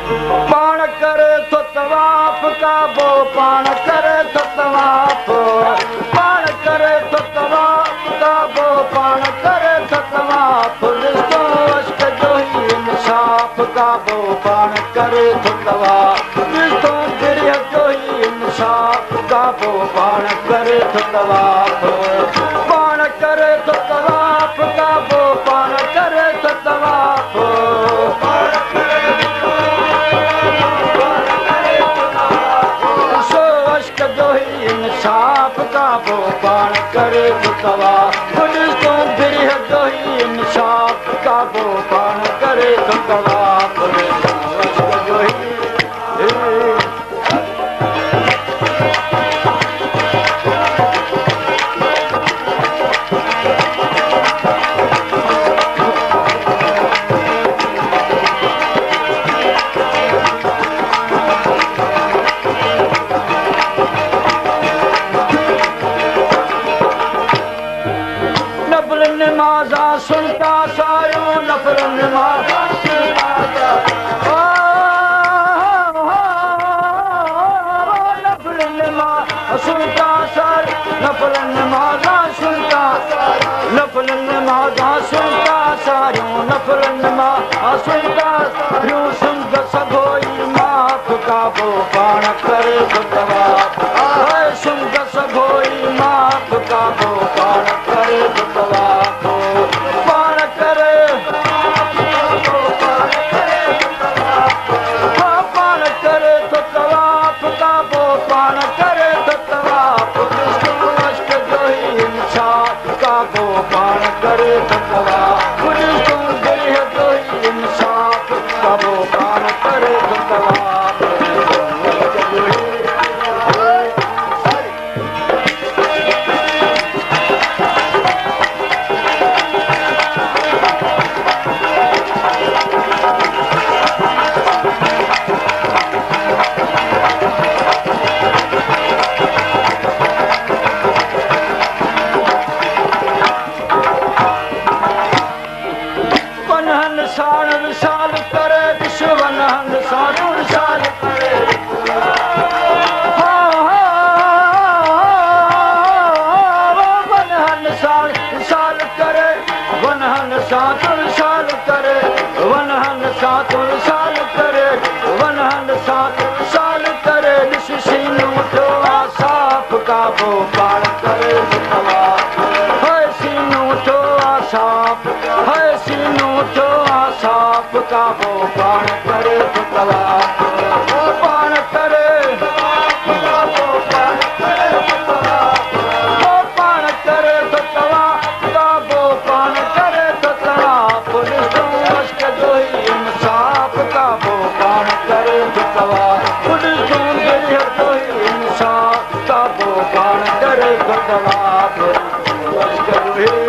पाण करे थो तवाफ काबो पाण करे थो तवाफ पाण करे थो तवाफ काबो पाण करे थो तवाफ ॾिसो अश्क जो ई इंसाफ़ काबो पाण करे थो तवाफ ॾिसो दिलि जो ई इंसाफ़ काबो पाण करे थो तवाफ पाण करे थो तवाफ काबो पाण करे थो तवाफ इंसाफ़ काबो पाण करे थो तवाफ ॾिसो दिलि जो ई इंसाफ़ काबो पाण करे थो तवाफ जो ई नमाज़ा सुनता सायो नफ़ल नमाज़ा नफ़ल नमाज़ सुनता सायो नफ़ल नमाज़ा सुनता नफ़ल नमाज़ा सुनता सायो नफ़ल नमाज़ सुनता ॿियो सुंद सघो ई माफ़ काबो पाण करे थो तवाफ सुंद सघो ई माफ़ काबो पाण करे थो तवाफ पाण करे पाण करे थो तवाफ काबो पाण करे थो तवाफ अश्क जो ई इंसाफ़ काबो पाण करे थो तवाफ ॾिसो दिलि जो ई इंसाफ़ काबो पाण करे थो तवाफ साण विशाल करे विश्वन साण विशाल करे वनहन साण विशाल करे वनहन साथ विशाल करे वनहन साथ विशाल करे वनहन साथ विशाल करे ॾिस सीनो थियो आहे साफ़ काबो पाण करे थो तवाफ सीनो थियो आहे साफ़ सीनो थियो आहे साफ़ काबो पाण करे थो तवाफ पाण करे पाण करे थो तवाफ काबो पाण करे थो तवाफ ॾिसो अश्क जो ई इंसाफ़ काबो पाण करे थो तवाफ ॾिसो दिलि जो ई इंसाफ़ काबो पाण करे थो तवाफ अश्क जो ई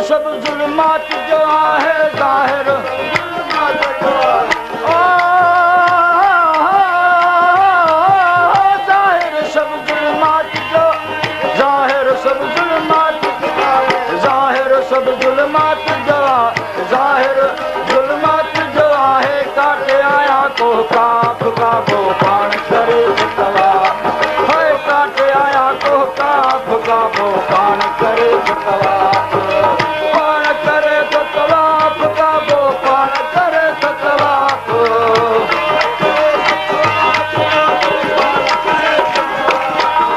सब ज़ुल्मात जो आहे ज़ाहिर ज़ाहिर सब ज़ुल्मात जो ज़ाहिर सब ज़ुल्मात ज़ाहिर सब ज़ुल्मात जो ज़ाहिर ज़ुल्मात जो आहे काटे आया को काफ काबो पाण करे थो तवाफ काटे आया को काफ काबो पाण करे थो तवाफ पाण करे थो तवाफ काबो पाण करे थो तवाफ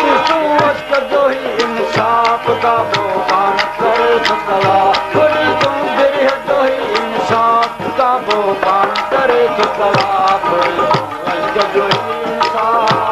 ॾिसो अश्क जो ई इंसाफ़ काबो पाण करे थो तवाफ ॾिसो दिलि जो ई इंसाफ़ काबो पाण करे थो तवाफ अश्क जो ई इंसाफ़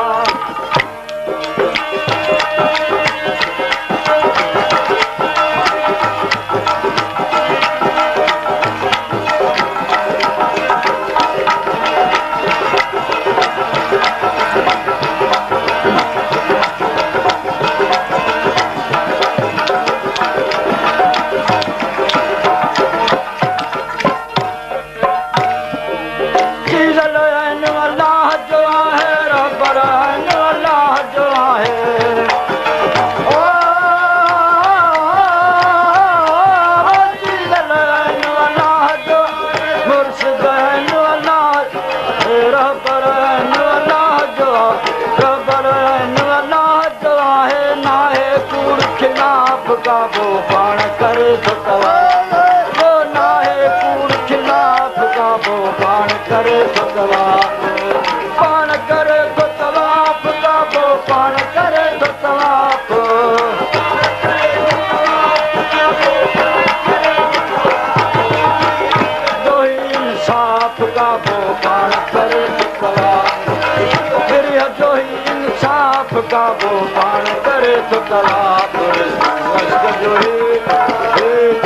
का वो पाण करे तो तवाफ वो नाहे कूड़ खिलाफ का वो पाण करे तो तवाफ पाण करे तो तवाफ का वो पाण करे तो तवाफ जो इंसाफ का वो पाण करे तो तवाफ फिर जो इंसाफ का वो पाण करे तो तवाफ जो ही